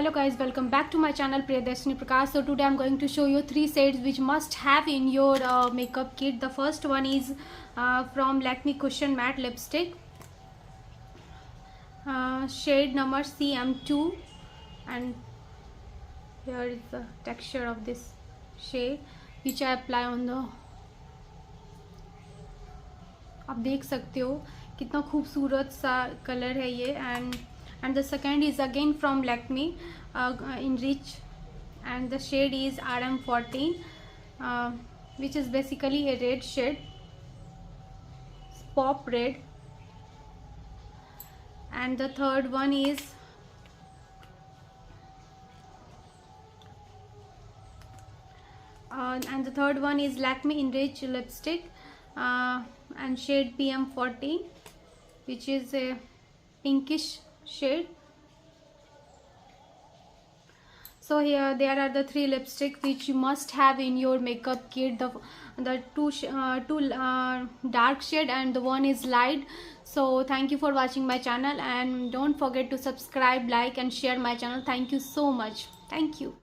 Hello guys, welcome back to my channel Priyadarshni Prakash. So today I'm going to show you 3 shades which must have in your makeup kit. The first one is from Lakme Cushion Matte Lipstick, shade number CM2, and here is the texture of this shade which I apply on the, आप देख सकते हो कितना खूबसूरत सा colour है ये. And the second is again from Lakme, enrich, and the shade is RM14, which is basically a red shade, pop red. And the third one is Lakme enrich lipstick, and shade PM14, which is a pinkish shade. So here there are the 3 lipsticks which you must have in your makeup kit. The two dark shade and the one is light. So thank you for watching my channel, and don't forget to subscribe, like and share my channel. Thank you so much. Thank you.